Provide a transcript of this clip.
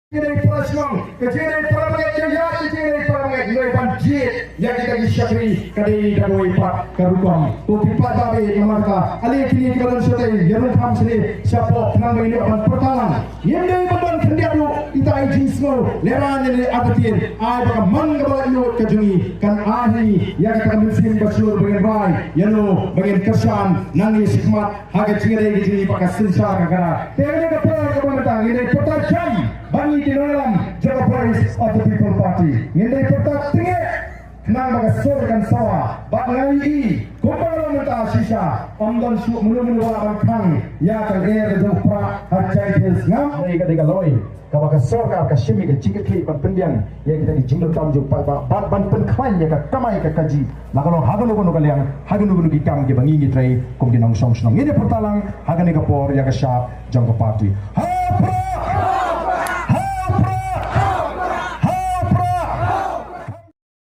Kini prasnong, kini paramet jaya, kini paramet noi banjir yang kita syakri kadi dapoi pak karukam. Tu pipa tabi namarka. Ali kini kalan sote yang ham sini siapa nama ini akan pertalan. Yang dari beban kendiaru kita izin semua leran ini abatir. Ay baka manggawa ilo kajungi kan ahli yang akan musim basur bagian bai. Yano bagian kesan nangis hikmat haga cingere gini pakai sensar kagara. Tengah kapal kebenaran ini pertajam. Bagi di dalam jaga voice of the people party. Ini pertak tinggi. Kenang baga sorgan sawa. Bagai i. Kumpul minta sisa. Omdan su mulu-mulu wala khang. Ya kan Lyer jong Prah harcai tes ngam. Ini ketika loi. Kawaga sorga ka shimi ka jingit kli pan pendiang. Ya kita di jingit tam ju ban penklain ya ka kamai ka kaji. Lakalong hagano kono kaliang hagano kono gikam ge bangi ngitrai kum ginong song snong. Ini pertalang hagani ka por ya ka sharp jong party. Ha Prah!